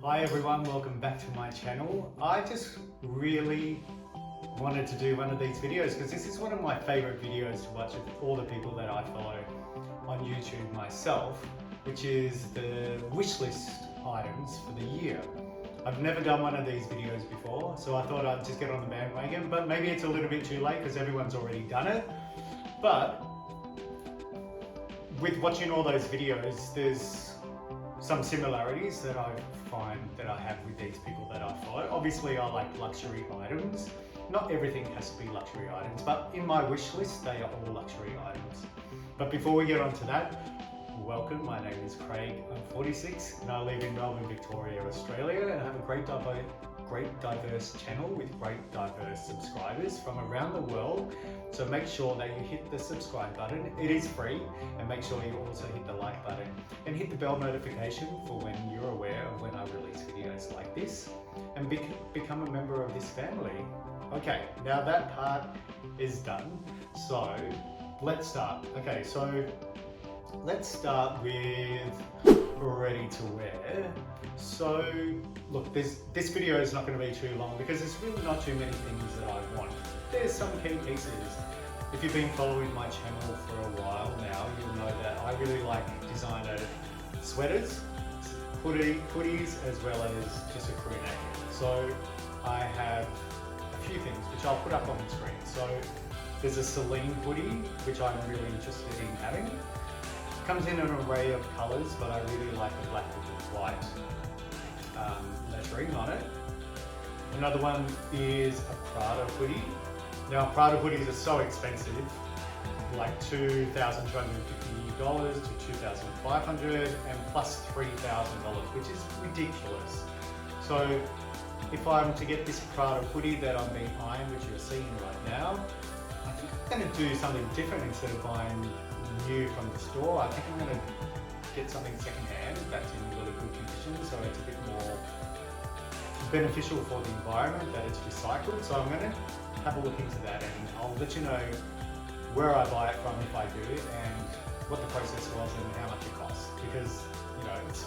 Hi everyone, welcome back to my channel. I just really wanted to do one of these videos because this is one of my favorite videos to watch of all the people that I follow on YouTube myself, which is the wish list items for the year. I've never done one of these videos before, so I thought I'd just get on the bandwagon, but maybe it's a little bit too late because everyone's already done it. But with watching all those videos, there's some similarities that I find that I have with these people that I follow. Obviously, I like luxury items. Not everything has to be luxury items, but in my wish list, they are all luxury items. But before we get on to that, welcome. My name is Craig. I'm 46 and I live in Melbourne, Victoria, Australia, and I have a great diverse channel with great diverse subscribers from around the world. So make sure that you hit the subscribe button. It is free, and make sure you also hit the like button and hit the bell notification for when you're aware of when I release videos like this, and become a member of this family. Okay, now that part is done. So let's start. Okay, so let's start with ready to wear. So look, this video is not going to be too long because there's really not too many things that I want. There's some key pieces. If you've been following my channel for a while now, you'll know that I really like designer sweaters, hoodies, as well as just a crew neck. So I have a few things which I'll put up on the screen. So there's a Celine hoodie, which I'm really interested in having. Comes in an array of colours, but I really like the black with the white lettering on it. Another one is a Prada hoodie. Now Prada hoodies are so expensive, like $2,250 to $2,500 and plus $3,000, which is ridiculous. So if I'm to get this Prada hoodie that I'm being eyeing, which you're seeing right now, I think I'm going to do something different. Instead of buying new from the store, I think I'm going to get something secondhand that's in really good condition, so it's a bit more beneficial for the environment, that it's recycled. So I'm going to have a look into that, and I'll let you know where I buy it from if I do, and what the process was and how much it costs, because it's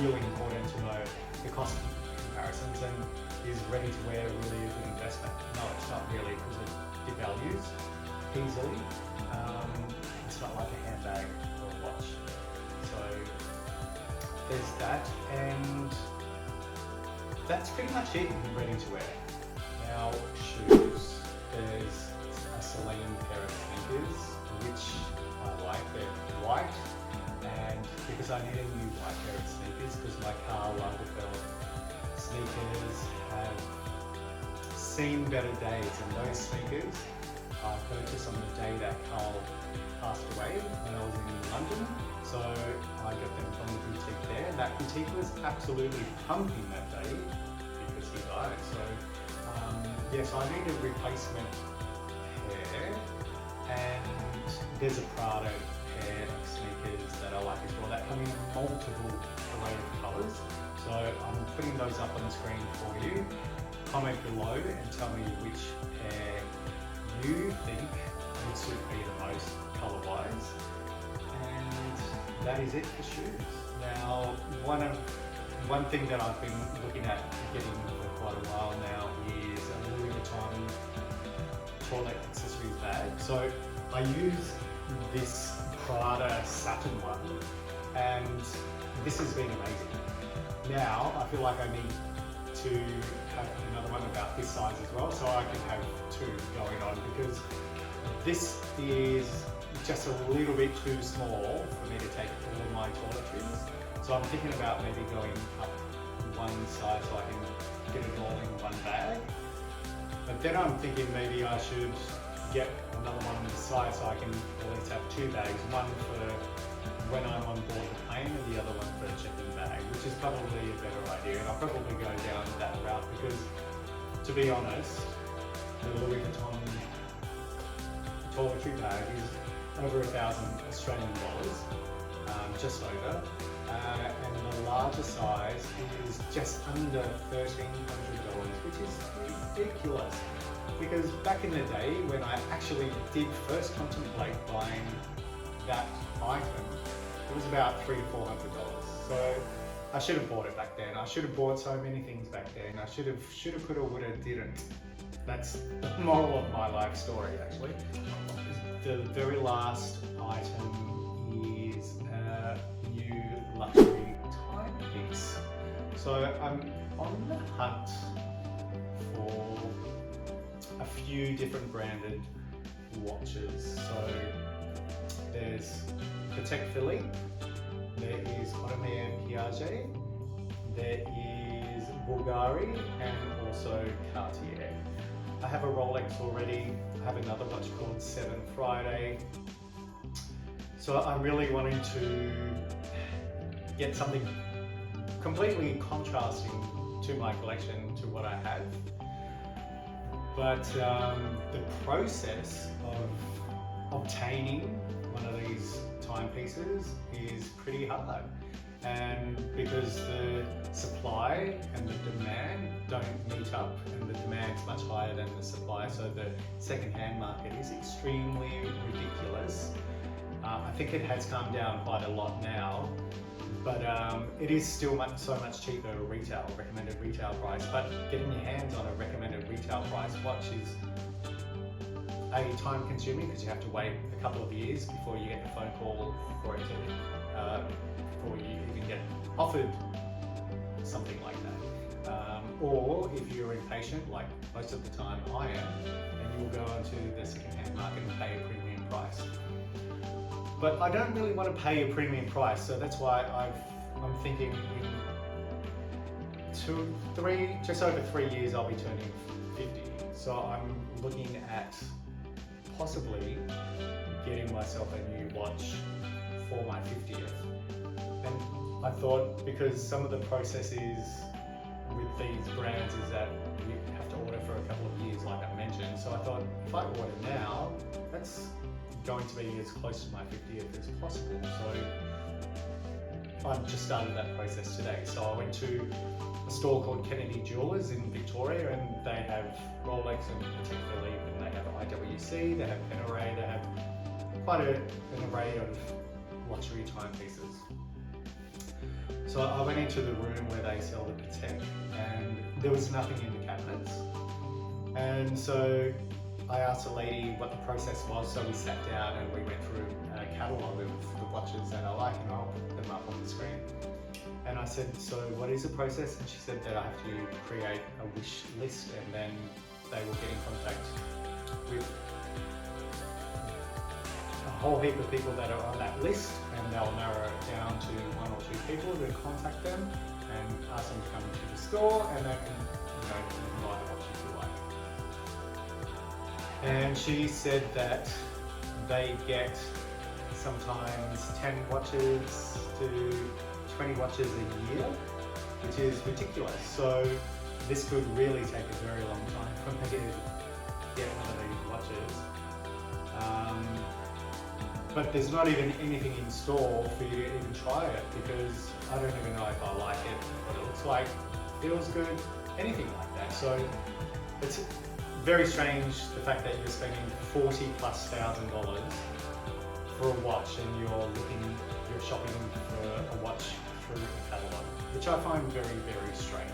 really important to know the cost comparisons, and is ready to wear really a good investment? No, it's not really, because it devalues easily. It's not like a handbag or a watch. So there's that, and that's pretty much it in ready to wear. Now shoes, there's a Celine pair of sneakers, which I like. They're white, and because I need a new white pair of sneakers because my Karl Lagerfeld sneakers have seen better days, and those sneakers I purchased on the day that Karl passed away when I was in London. So I got them from the boutique there. That boutique was absolutely pumping that day because he died. So yes, I need a replacement pair, and there's a Prada pair of sneakers that I like as well that come in multiple array of colours. So I'm putting those up on the screen for you. Comment below and tell me which pair you think would suit me the most colour-wise. And that is it for shoes. Now, one thing that I've been looking at getting for quite a while now is a Louis Vuitton toilet accessories bag. So I use this Prada Satin one, and this has been amazing. Now I feel like I need to have another one about this size as well, so I can have two going on, because this is just a little bit too small for me to take all my toiletries. So I'm thinking about maybe going up one size so I can get it all in one bag. But then I'm thinking maybe I should get another one this size so I can at least have two bags, one for when I'm on board the plane and the other one for a check-in bag, which is probably a better idea. And I'll probably go down that route because, to be honest, the Louis Vuitton toiletry bag is over $1,000 Australian dollars, just over, and the larger size is just under $1,300, which is ridiculous. Because back in the day, when I actually did first contemplate buying that item, it was about $300 to $400. So I should have bought it back then. I should have bought so many things back then. I should have, could have, would have, didn't. That's the moral of my life story, actually. The very last item is a new luxury timepiece. So I'm on the hunt for a few different branded watches. So there's Patek Philippe, there is Audemars Piguet, there is Bulgari, and also Cartier. I have a Rolex already. I have another watch called Seven Friday. So I'm really wanting to get something completely contrasting to my collection, to what I have. But the process of obtaining one of these timepieces is pretty hard. And because the supply and the demand don't meet up, and the demand's much higher than the supply, so the second-hand market is extremely ridiculous. I think it has come down quite a lot now, but it is still so much cheaper retail, recommended retail price. But getting your hands on a recommended retail price watch is time consuming, because you have to wait a couple of years before you get the phone call for it to, before you even get offered something like that. Or if you're impatient, like most of the time I am, then you'll go onto the second-hand market and pay a premium price. But I don't really want to pay a premium price, so that's why I'm thinking in just over 3 years I'll be turning 50. So I'm looking at possibly getting myself a new watch for my 50th. And I thought, because some of the processes with these brands is that you have to order for a couple of years, like I mentioned. So I thought, if I order now, that's going to be as close to my 50th as possible. So I've just started that process today. So I went to a store called Kennedy Jewelers in Victoria, and they have Rolex and Patek Philippe, and they have IWC, they have Panerai, they have quite an array of luxury timepieces. So I went into the room where they sell the Patek, and there was nothing in the cabinets. And so I asked a lady what the process was, so we sat down and we went through a catalogue of the watches that I like, and I'll put them up on the screen. And I said, so what is the process? And she said that I have to create a wish list, and then they will get in contact with a whole heap of people that are on that list, and they'll narrow it down to 1 or 2 people to contact them and ask them to come to the store, and they can, you can buy the watch if you like. And she said that they get sometimes 10 watches to 20 watches a year, which is ridiculous. So this could really take a very long time for me to get one of these watches. But there's not even anything in store for you to even try it, because I don't even know if I like it, what it looks like, feels good, anything like that. So it's very strange, the fact that you're spending $40,000+ for a watch, and you're shopping for a watch through a catalogue, which I find very, very strange.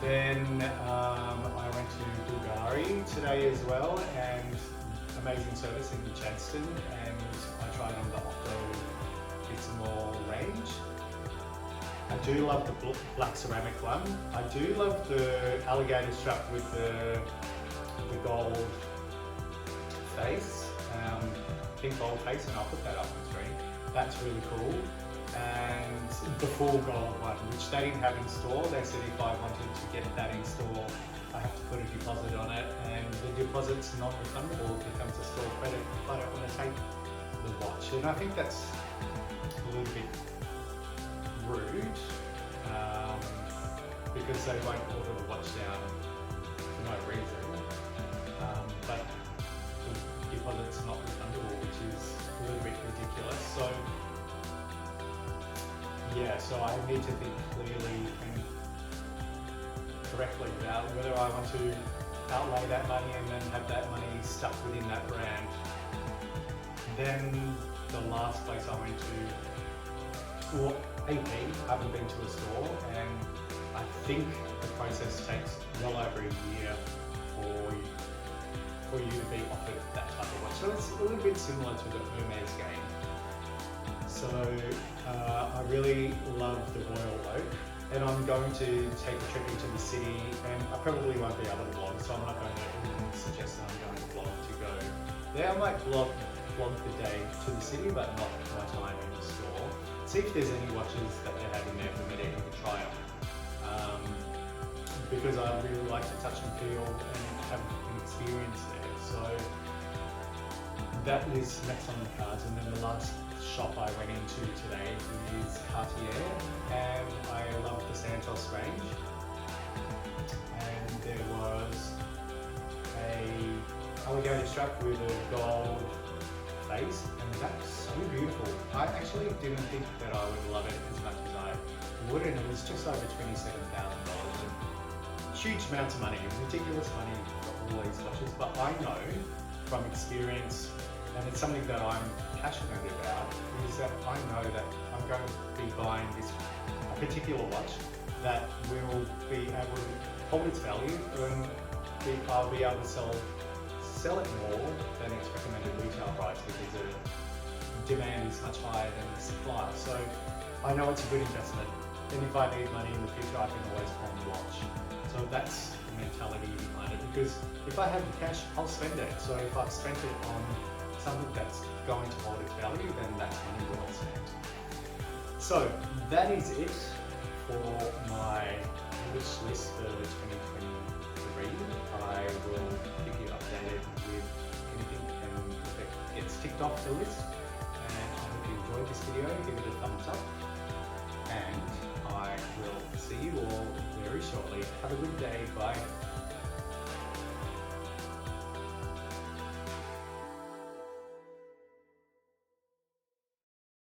Then I went to Bulgari today as well, and amazing service in Chadstone, and I tried on the Octo Bitsmore range. I do love the black ceramic one. I do love the alligator strap with the gold face, pink gold face, and I'll put that up on screen. That's really cool. And the full gold one, which they didn't have in store. They said if I wanted to get that in store, I have to put a deposit on it, and the deposit's not refundable. It becomes a store credit if I don't want to take the watch. And I think that's a little bit rude, because they won't order the watch down for no reason. But the deposit's not refundable, which is a little bit ridiculous. So yeah, so I need to think clearly and correctly about whether I want to outlay that money and then have that money stuck within that brand. Then the last place I went to, well, AP, haven't been to a store, and I think the process takes well over a year for you to be offered that type of watch. So it's a little bit similar to the Hermes game. So I really love the Royal Oak, and I'm going to take a trip into the city, and I probably won't be able to vlog, so I'm not going to suggest that I'm going to vlog to go there. I might vlog the day to the city, but not my time in the store. See if there's any watches that they have in there for me to even try on. Because I really like to touch and feel and have an experience there. So that is next on the cards. And then the last shop I went into today is Cartier, and I love the Santos range. And there was a alligator strap with a gold face, and that's so beautiful. I actually didn't think that I would love it as much as I would, and it was just over $27,000. Huge amounts of money, ridiculous money for all these watches, but I know from experience, and it's something that I'm passionate about, is that I know that I'm going to be buying a particular watch that will be able to hold its value, and I'll be able to sell it more than its recommended retail price, because the demand is much higher than the supply. So I know it's a good investment, and if I need money in the future, I can always pawn the watch. So that's the mentality behind it, because if I have the cash, I'll spend it. So if I've spent it on something that's going to hold its value, then that's money well spent. So that is it for my wish list for 2023. I will keep you updated with anything that gets ticked off the list. And I hope you enjoyed this video. Give it a thumbs up. And I will see you all very shortly. Have a good day. Bye.